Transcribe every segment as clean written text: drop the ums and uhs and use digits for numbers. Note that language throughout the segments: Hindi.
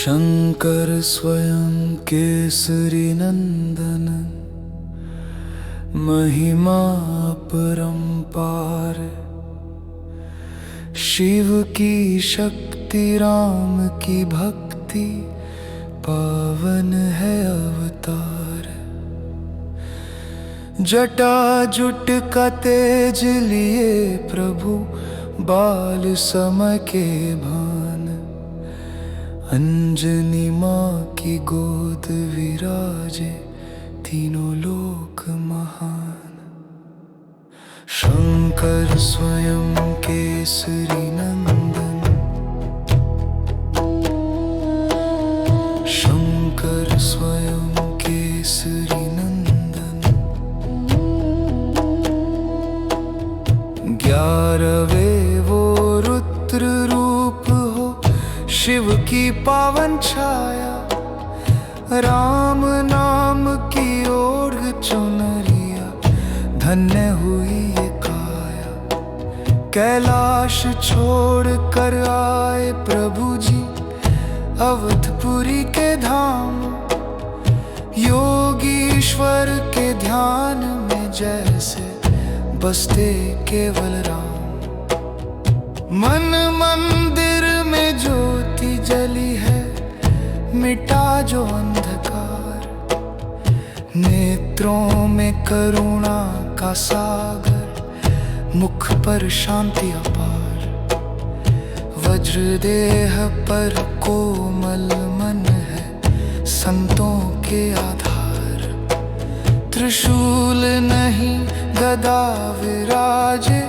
शंकर स्वयं केसरी नंदन, महिमा परंपार। शिव की शक्ति राम की भक्ति, पावन है अवतार। जटा जुट का तेज लिए प्रभु, बाल समय के भान। अंजनी माँ की गोद विराजे, तीनों लोक महान। शंकर स्वयं केसरी नंदन, शंकर स्वयं केसरी नंदन। 11वें वो रुद्र रूप हो, शिव की पावन छाया। राम नाम की ओढ़ चुनरिया, धन्य हुई ये काया। कैलाश छोड़ कर आए प्रभु जी, अवधपुरी के धाम। योगीश्वर के ध्यान में जैसे बसते केवल राम। मन मंदिर में ज्योति जली है, मिटा जो अंधकार। नेत्रों में करुणा का सागर, मुख पर शांति अपार। वज्रदेह पर कोमल मन है, संतों के आधार। त्रिशूल नहीं गदा विराजे,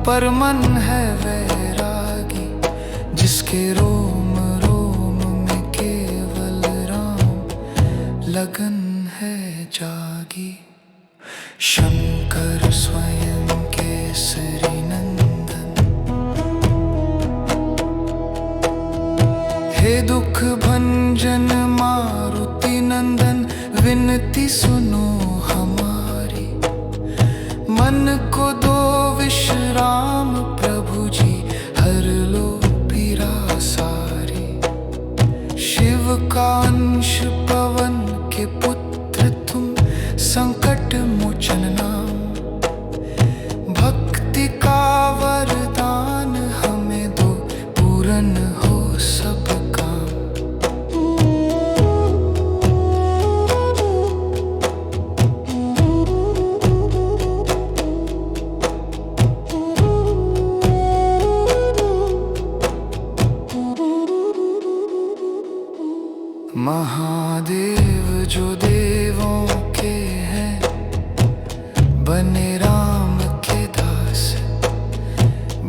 पर मन है वैरागी। जिसके रोम रोम में केवल राम, लगन है जागी। शंकर स्वयं केसरी नंदन, हे दुख भंजन मारुति नंदन। विनती सुनो हमारी, मन को दो विश्राम प्रभु जी। हर लो पीरा सारी। शिव का अंश पवन के पुत्र तुम, संकट मोचन नाम। भक्ति का वरदान हमें दो, पूर्ण हो सब काम। महादेव जो देवों के हैं, बने राम के दास।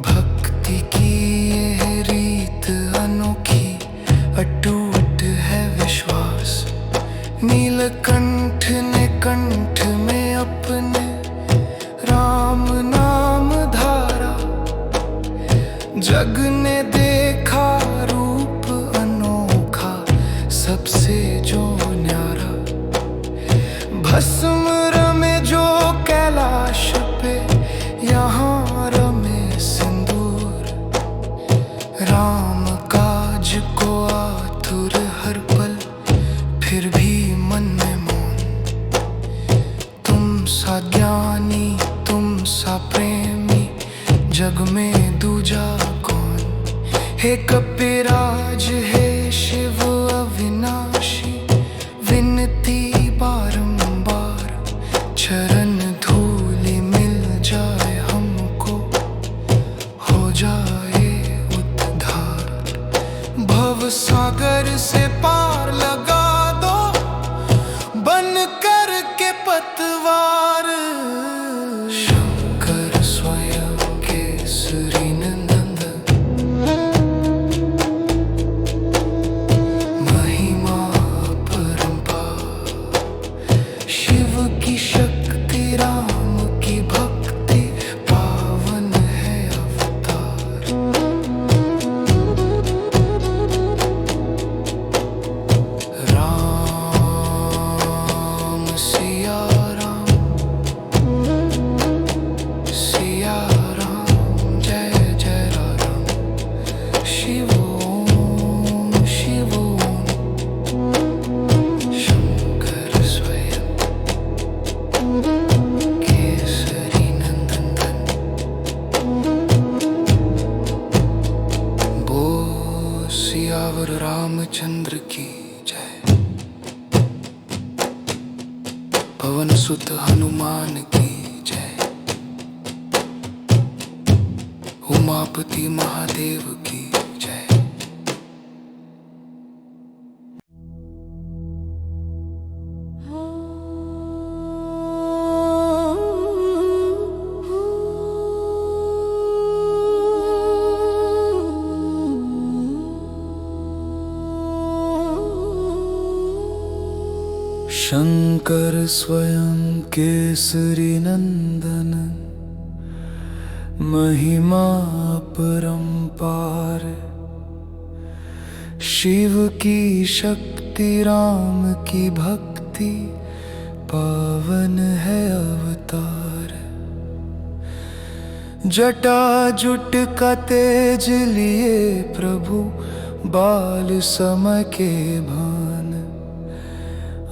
भक्ति की ये रीत अनोखी, अटूट है विश्वास। नीलकंठ ने कंठ में अपने राम नाम धारा। जग ने देखा रूप अनोखा, सबसे जो न्यारा। भस्म रमे जो कैलाश पे, यहाँ रमे सिंदूर। राम काज को आतुर हर पल, फिर भी मन में मौन। तुम सा ज्ञानी तुम सा प्रेमी, जग में दूजा कौन। हे कपिराज हे शिव अविनाशी, विनती बारंबार। चरण धूलि मिल जाए हमको, हो जाए उद्धार। भव सागर से पार लगा दो, बन कर के पतवार। शंकर स्वयं केसरी नंदन, महिमा परंपार। शिव की शक्ति राम की भक्ति, पावन है अवतार। और रामचंद्र की जय। पवन सुत हनुमान की जय। उमापति महादेव की जय। शंकर स्वयं केसरी नंदन, महिमा परंपार। शिव की शक्ति राम की भक्ति, पावन है अवतार। जटा जुट का तेज लिए प्रभु, बाल समय के भान।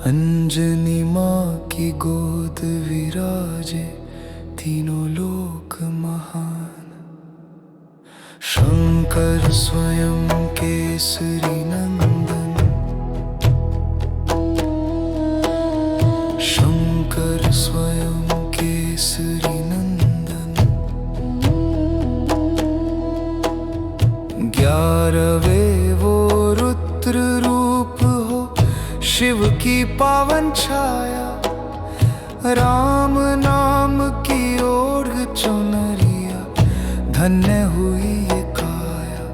अंजनी माँ की गोद विराजे, तीनों लोक महान। शंकर स्वयं केसरी नंदन, शंकर स्वयं केसरी नंदन। 11वें वो रुद्र रूप हो, शिव की पावन छाया। राम नाम की ओढ़ चुनरिया, धन्य हुई ये काया।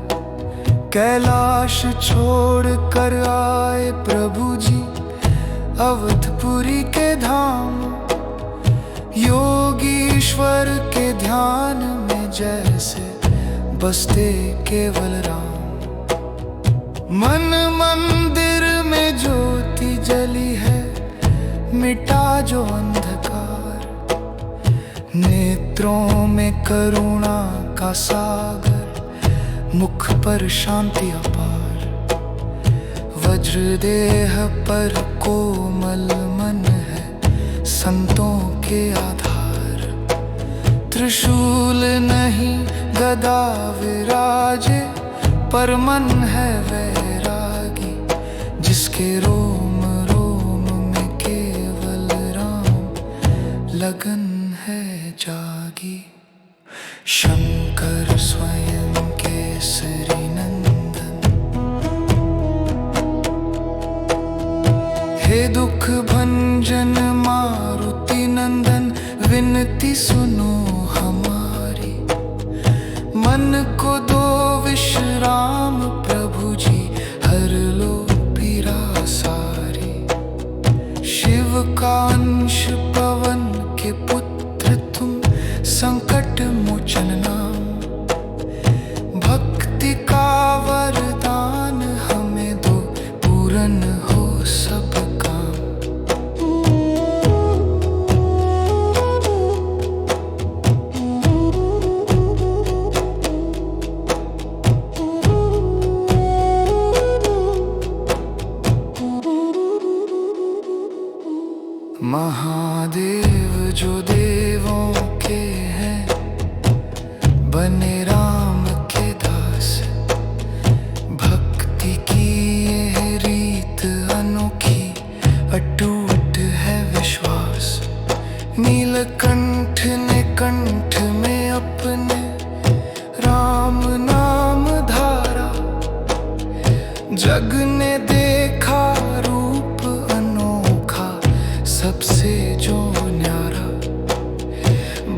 कैलाश छोड़ कर आए प्रभु जी, अवधपुरी के धाम। योगीश्वर के ध्यान में जैसे बसते केवल राम। मन मंदिर में ज्योति जली है, मिटा जो अंधकार। नेत्रों में करुणा का सागर, मुख पर शांति अपार। वज्रदेह पर कोमल मन है, संतों के आधार। त्रिशूल नहीं गदा विराजे, पर मन है वैरागी। जिसके रोम रोम में केवल राम, लगन है जागी। शंकर स्वयं केसरी नंदन, हे दुख भंजन मारुति नंदन। विनती सुनो हमारी, मन को दो विश्राम प्रभु जी। हर लो पीरा सारी। शिव का अंश पवन के पुत्र तुम, संकट मोचन नाम। भक्ति का वरदान हमें दो, पूर्ण हो सब काम। महादेव जो देवों के हैं, बने राम के दास। भक्ति की ये रीत अनोखी, अटूट है विश्वास। नीलकंठ ने कंठ में अपने राम नाम धारा। जग ने देखा रूप अनोखा, सबसे जो न्यारा।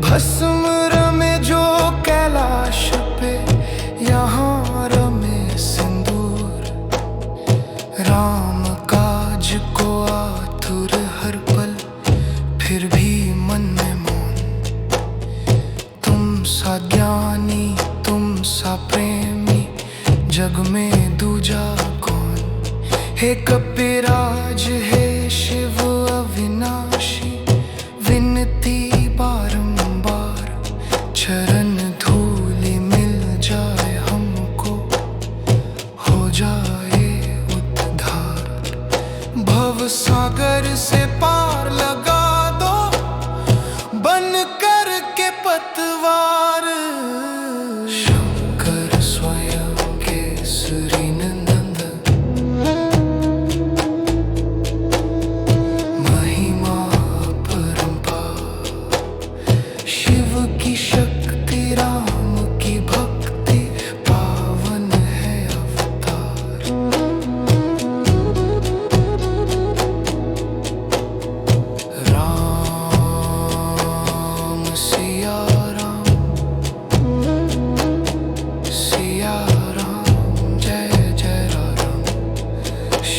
भस्म रमे जो कैलाश पे, यहाँ रमे सिंदूर। राम काज को आतुर हर पल, फिर भी मन में मौन। तुम सा ज्ञानी तुम सा प्रेमी, जग में दूजा कौन। हे कपिराज हे शिव अविनाशी, विनती बारंबार। चरण धूलि मिल जाए हमको, हो जाए उद्धार। भव सागर से पार लगा दो, बन कर के पतवार। शंकर स्वयं केसरी नंदन,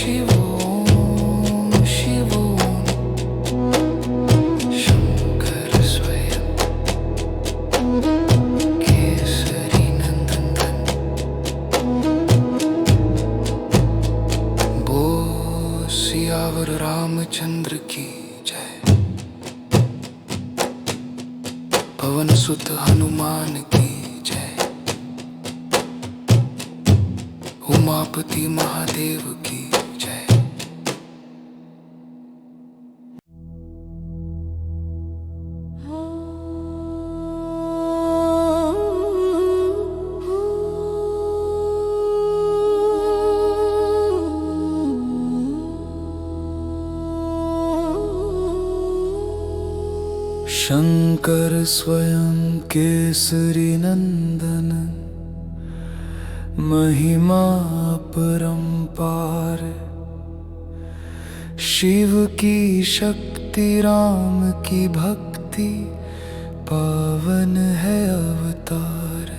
शिव ओम शिव ओम। शंकर स्वयं केसरी नंदन बोल सियावर रामचंद्र की जय। पवन सुत हनुमान की जय। उमापति महादेव की जय। शंकर स्वयं केसरी नंदन महिमा परंपार। शिव की शक्ति राम की भक्ति पावन है अवतार।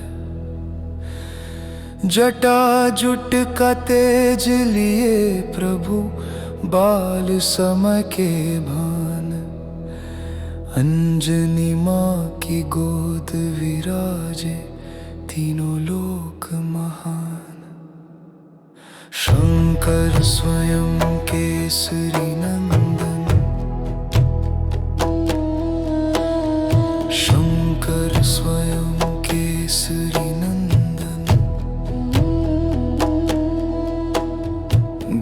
जटा जुट का तेज लिए प्रभु बाल समय के भान। अंजनी माँ की गोद विराजे तीनों लोक महान। शंकर स्वयं केसरी नंदन। शंकर स्वयं केसरी नंदन।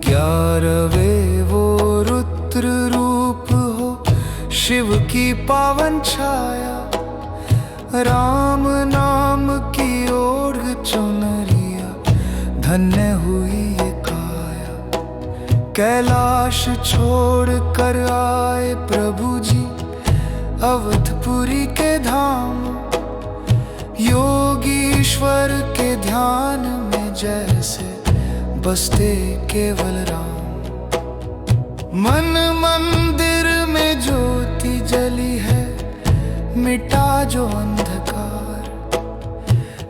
11वें वो रुद्र रूप हो शिव की पावन छाया। राम नाम की ओढ़ चुनरिया धन्य हुई ये काया। कैलाश छोड़ कर आए प्रभु जी अवधपुरी के धाम। योगीश्वर के ध्यान में जैसे बसते केवल राम। मन मंदिर में ज्योति जली है मिटा जो अंधकार।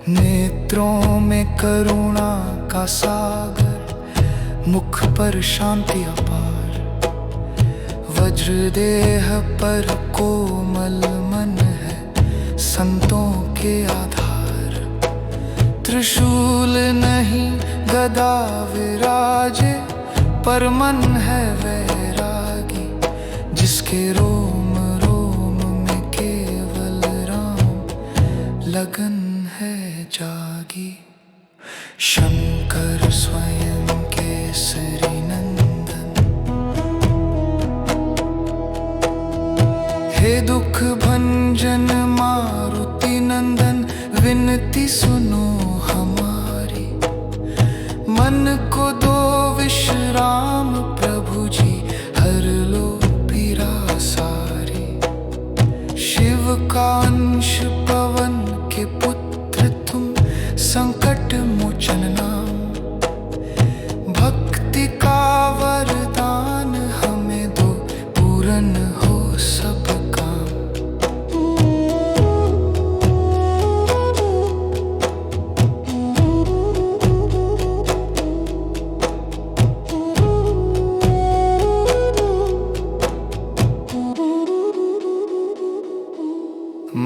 नेत्रों में करुणा का सागर मुख पर शांति अपार। वज्रदेह पर कोमल मन है संतों के आधार। त्रिशूल नहीं गदा विराजे पर मन है वैरागी। जिसके रोम रोम में केवल राम लगन है जागी। शंकर स्वयं केसरी नंदन। हे दुख भंजन मारुति नंदन विनती सुनो हमारी। मन को दो विश्राम प्रभु जी हर लो पीरा सारी। शिव का अंश पवन के पुत्र तुम संकट मोचन नाम। भक्ति का वरदान हमें दो पूर्ण हो सब काम।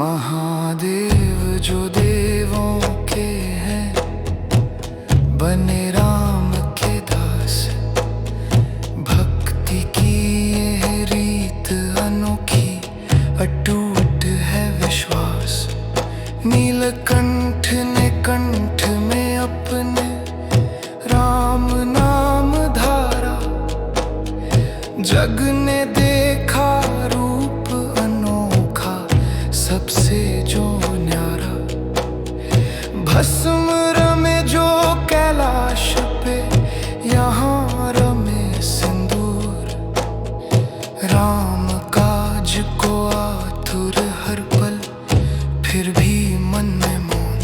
महादेव जो देवों के हैं बने राम के दास। भक्ति की ये रीत अनोखी अटूट है विश्वास। नीलकंठ ने कंठ में अपने राम नाम धारा। जग ने देखा रूप अनोखा सबसे जो न्यारा। भस्म रमे जो कैलाश पे यहाँ रमे सिंदूर। राम काज को आतुर हर पल फिर भी मन में मौन।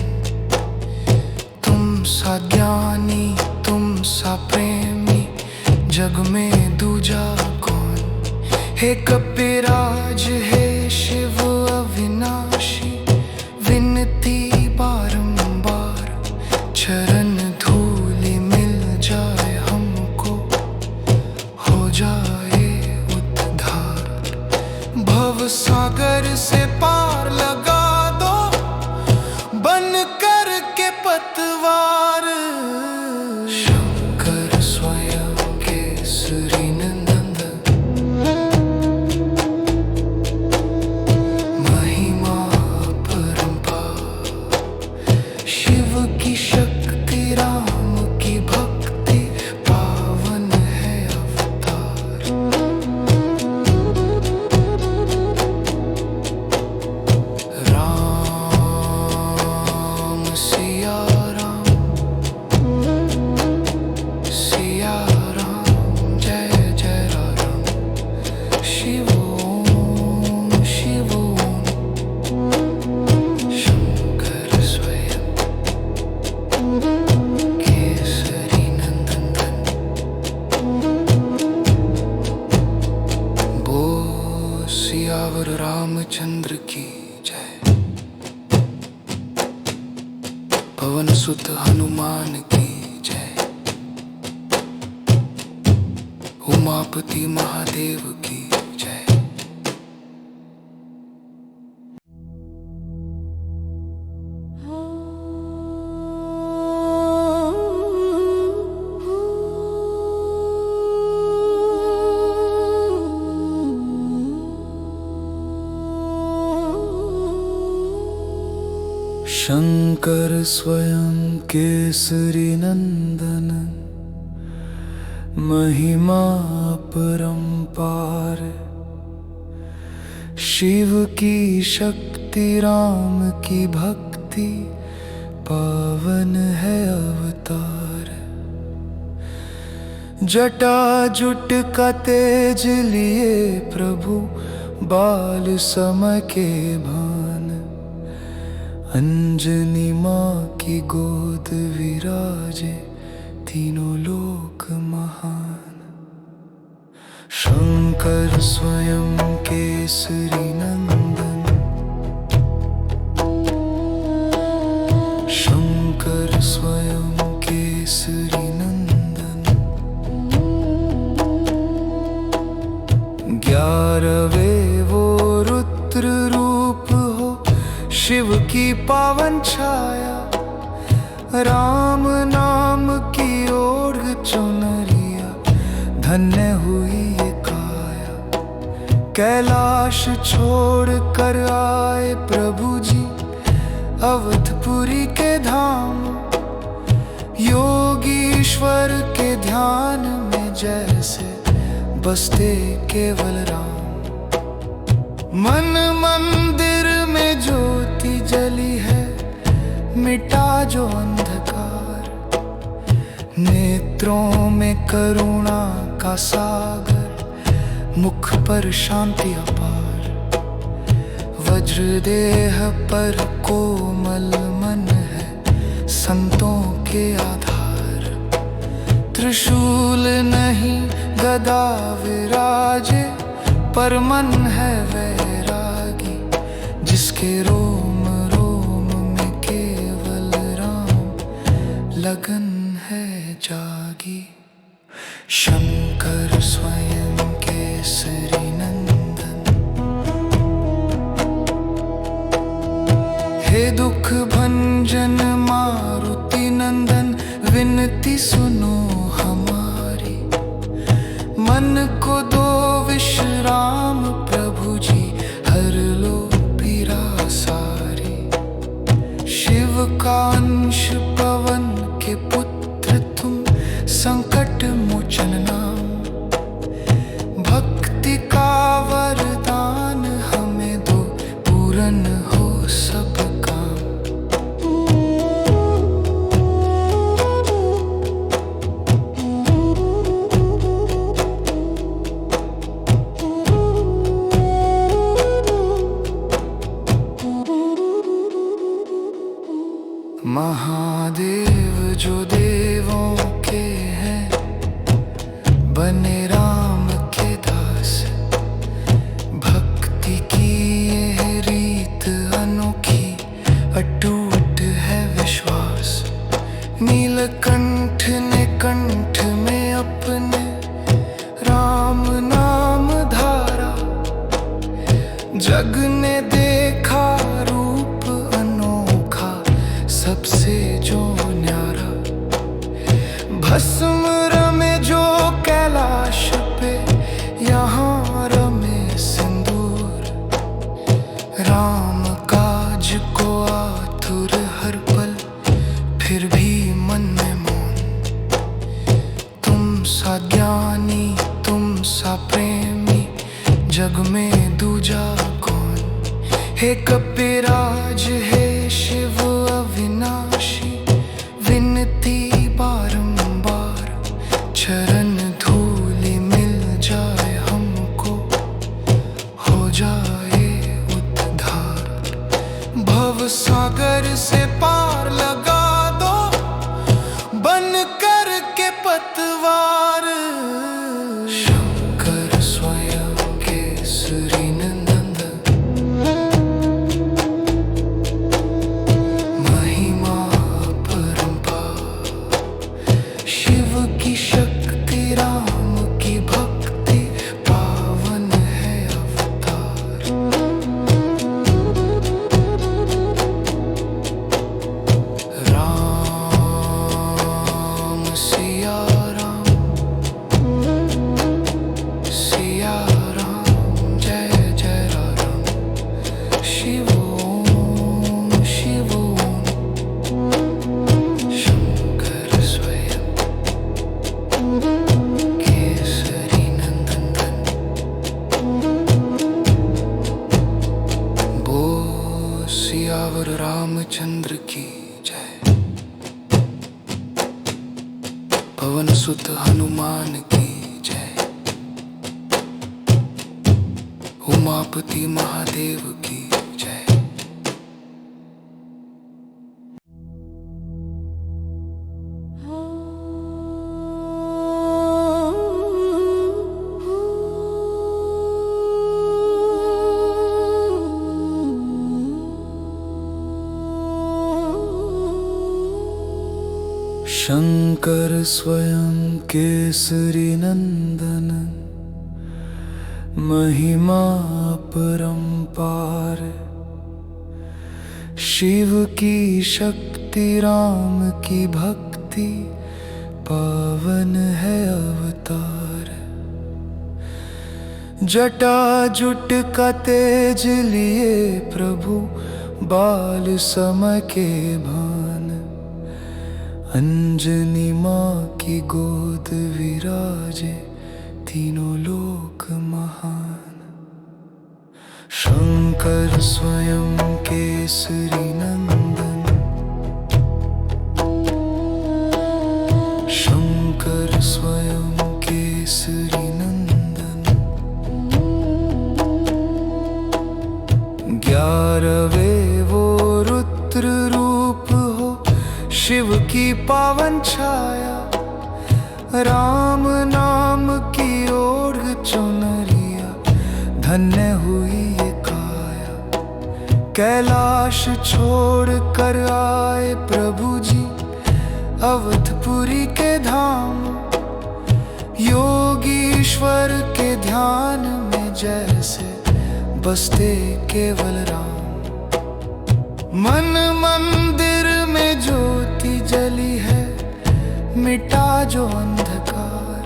तुम सा ज्ञानी तुम सा प्रेमी जग में दूजा कौन। हे कपिराज हे शिव अविनाशी विनती बारंबार। चरण धूलि मिल जाए हमको रामचंद्र की जय। पवन सुत हनुमान की जय। उमापति महादेव की जय। शंकर स्वयं केसरी नंदन, महिमा परंपार। शिव की शक्ति राम की भक्ति, पावन है अवतार। जटा जुट का तेज लिए प्रभु, बाल समय के भान। अंजनी माँ की गोद विराजे, तीनों लोक महान। शंकर स्वयं केसरी नंदन, शंकर स्वयं केसरी नंदन। 11वें वो रुद्र रूप हो, शिव की पावन छाया। राम नाम की ओढ़ चुनरिया, धन्य हुई ये काया। कैलाश छोड़ कर आए प्रभु जी, अवधपुरी के धाम। योगीश्वर के ध्यान में जैसे बसते केवल राम। मन मंदिर में ज्योति जली है, मिटा जो अंधकार। नेत्रों में करुणा का सागर, मुख पर शांति अपार। वज्रदेह पर कोमल मन है, संतों के आधार। त्रिशूल नहीं गदा विराजे, पर मन है वैरागी। जिसके रोम रोम में केवल राम, लगन है जागी। शंकर स्वयं केसरी नंदन, हे दुख भंजन मारुति नंदन। विनती सुनो हमारी, मन को दो विश्राम प्रभु जी। हर लो पीरा सारी। शिव का अंश पवन के पुत्र तुम, संकट मोचन नाम। भक्ति का वरदान हमें दो, पूर्ण हो सब काम। महादेव जो देवों के हैं, बने राम के दास। भक्ति की ये रीत अनोखी, अटूट है विश्वास। नीलकंठ ने कंठ में अपने राम नाम धारा। जग ने देखा रूप अनोखा, सबसे जो न्यारा। भस्म रमे जो कैलाश पे, यहाँ रमे सिंदूर। राम काज को आतुर हर पल, फिर भी मन में मौन। तुम सा ज्ञानी तुम सा प्रेमी, जग में दूजा कौन। हे कपिराज हे शिव अविनाशी, विनती बारंबार। चरण धूलि मिल जाए हमको, हो जाए उद्धार। भव सागर से पार लगा दो, बन कर के पतवार। शंकर स्वयं केसरी नंदन, गणपति महादेव की जय। शंकर स्वयं केसरी नंदन, महिमा परंपार। शिव की शक्ति राम की भक्ति, पावन है अवतार। जटा जुट का तेज लिए प्रभु, बाल समय के भान। अंजनी माँ की गोद विराजे, तीनों लोक महान। शंकर स्वयं केसरी नंदन, शंकर स्वयं केसरी नंदन। 11वें वो रुद्र रूप हो, शिव की पावन छाया। राम नाम की ओढ़ चुनरिया, धन्य हुई ये काया। कैलाश छोड़ कर आए प्रभु जी, अवधपुरी के धाम। योगीश्वर के ध्यान में जैसे बसते केवल राम। मन मंदिर में ज्योति जली है, मिटा जो अंधकार।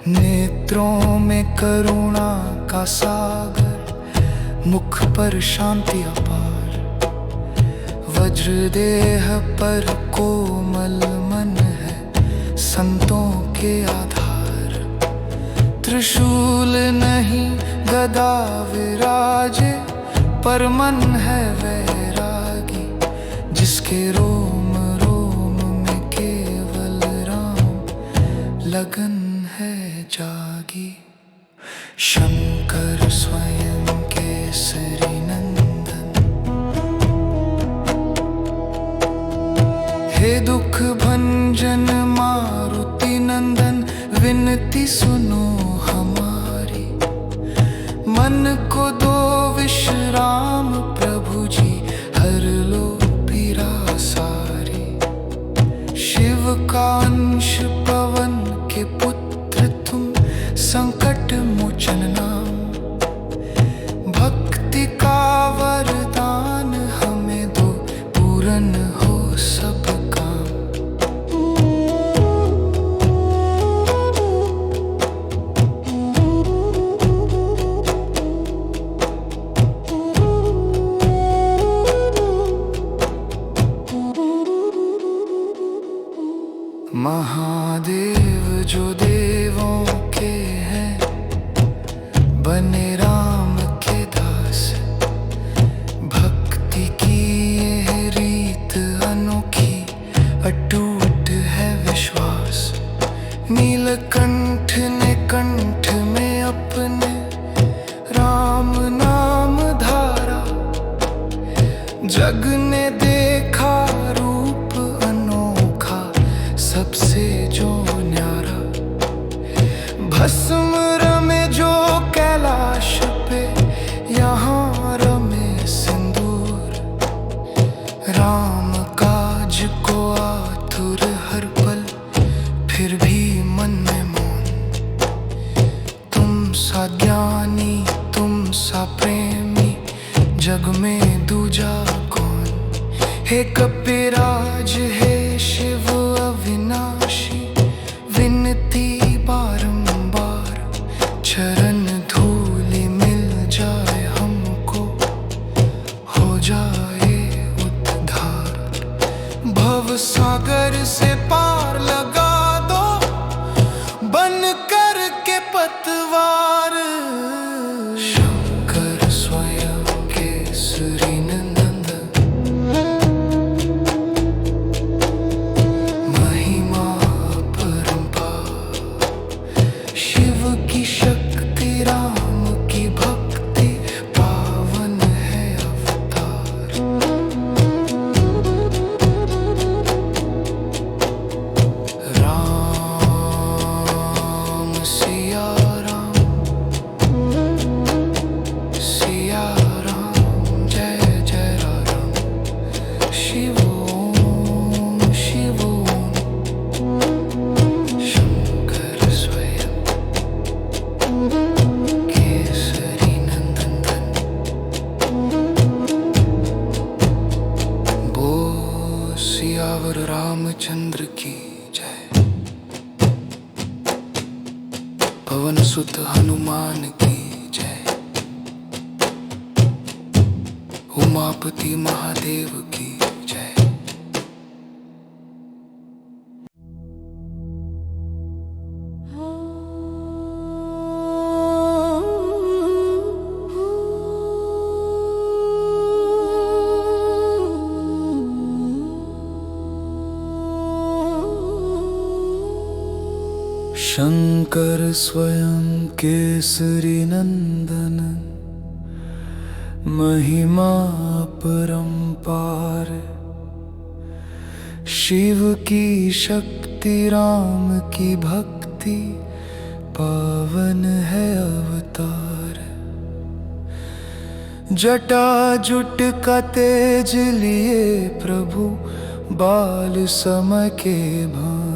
नेत्रों में करुणा का सागर, मुख पर शांति अपार। वज्रदेह पर कोमल मन है, संतों के आधार। त्रिशूल नहीं गदा विराजे, पर मन है वैरागी। जिसके रोम रोम में केवल राम, लगन है जागी। शंकर स्वयं केसरी नंदन, हे दुख भंजन मारुति नंदन। विनती सुनो हमारी, मन को दो विश्राम प्रभु जी। हर लो पीरा सारी। शिव का अंश पवन के पुत्र तुम, संकट मोचन नाम। भक्ति का वरदान हमें दो, पूर्ण हो सब काम। महादेव जो देवों के हैं, बने राम के दास। भक्ति की ये रीत अनोखी, अटूट है विश्वास। नीलकंठ ने कंठ में अपने राम नाम धारा। जग ने देखा रूप अनोखा, सबसे जो न्यारा। भस्म रमे जो कैलाश पे, यहाँ रमे सिंदूर। राम काज को आतुर हर पल, फिर भी मन में मौन। तुम सा ज्ञानी तुम सा प्रेमी, जग में दूजा कौन। हे कपिराज हे शिव अविनाशी, विनती बारंबार। चरण धूलि मिल जाए हमको, हो जाए उद्धार। भव सागर से पार लगा दो, बन कर के पतवार। शंकर स्वयं केसरी नंदन, महिमा परंपार। शिव की शक्ति राम की भक्ति, पवन सुत हनुमान की जय। उमापति महादेव की जय। शंकर स्वयं केसरी नंदन, महिमा परंपार। शिव की शक्ति राम की भक्ति, पावन है अवतार। जटा जुट का तेज लिए प्रभु, बाल समय के भान।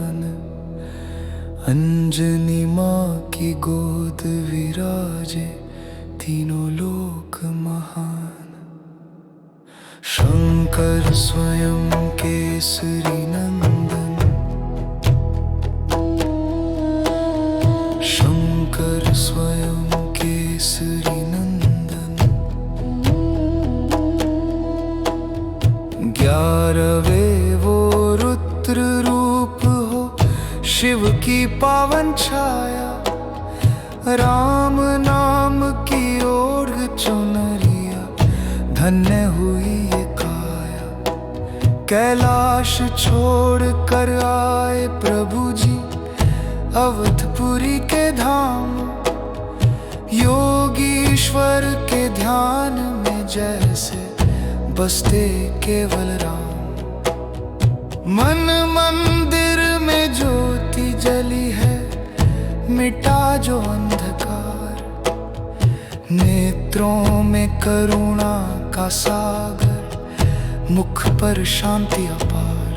अंजनी माँ की गोद विराजे, तीनों लोक महान। शंकर स्वयं केसरी नंदन, शंकर स्वयं केसरी नंदन। 11वें वो रुद्र रूप हो, शिव की पावन छाया। राम नाम की ओढ़ चुनरिया, धन्य हुई ये काया। कैलाश छोड़ कर आए प्रभु जी, अवधपुरी के धाम। योगीश्वर के ध्यान में जैसे बसते केवल राम। मन मंदिर में ज्योति जली है, मिटा जो अंधकार। नेत्रों में करुणा का सागर, मुख पर शांति अपार।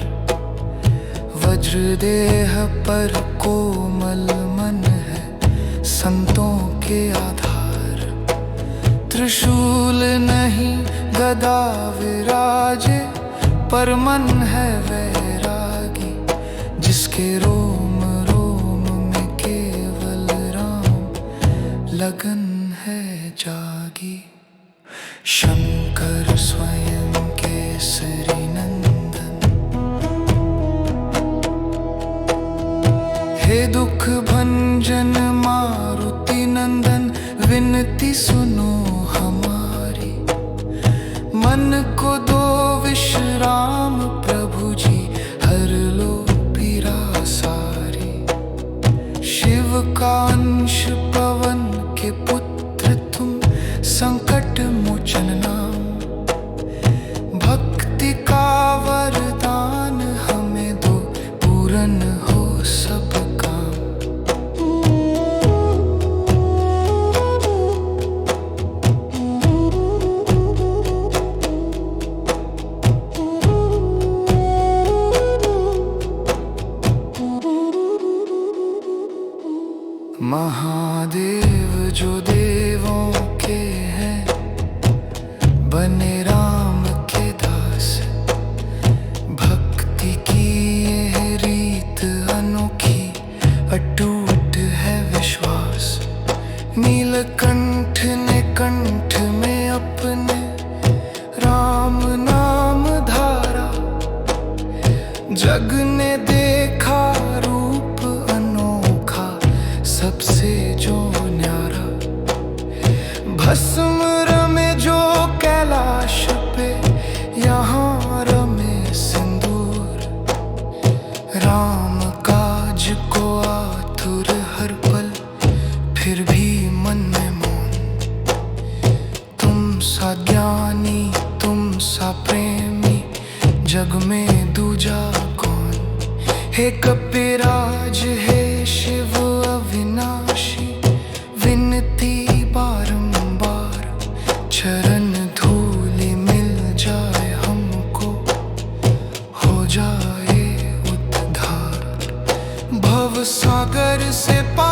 वज्रदेह पर कोमल मन है, संतों के आधार। त्रिशूल नहीं गदा विराजे, पर मन है वैरागी। जिसके रोम रोम में केवल राम, लगन है जागी। शंकर स्वयं केसरी नंदन, हे दुख भंजन मारुति नंदन। विनती सुनो हमारी, मन को दो विश्राम प्रभु जी। हर लो पीरा सारी। शिव का अंश पवन के पुत्र तुम, संकट मोचन नाम। भक्ति का वरदान हमें दो, पूर्ण हो सब काम। महादेव जो देवों के हैं, बने राम के दास। भक्ति की ये रीत अनोखी, अटूट है विश्वास। नीलकंठ ने कंठ में अपने राम नाम धारा। जग ने देखा रूप अनोखा, सबसे जो न्यारा। भस्म रमे जो कैलाश पे, यहाँ रमे सिंदूर। राम काज को आतुर हर पल, फिर भी मन में मौन। तुम सा ज्ञानी तुम सा प्रेमी, जग में दूजा कौन। हे कपिराज हे शिव अविनाशी, विनती बारंबार। चरण धूलि मिल जाए हमको, हो जाए उद्धार। भव सागर से पार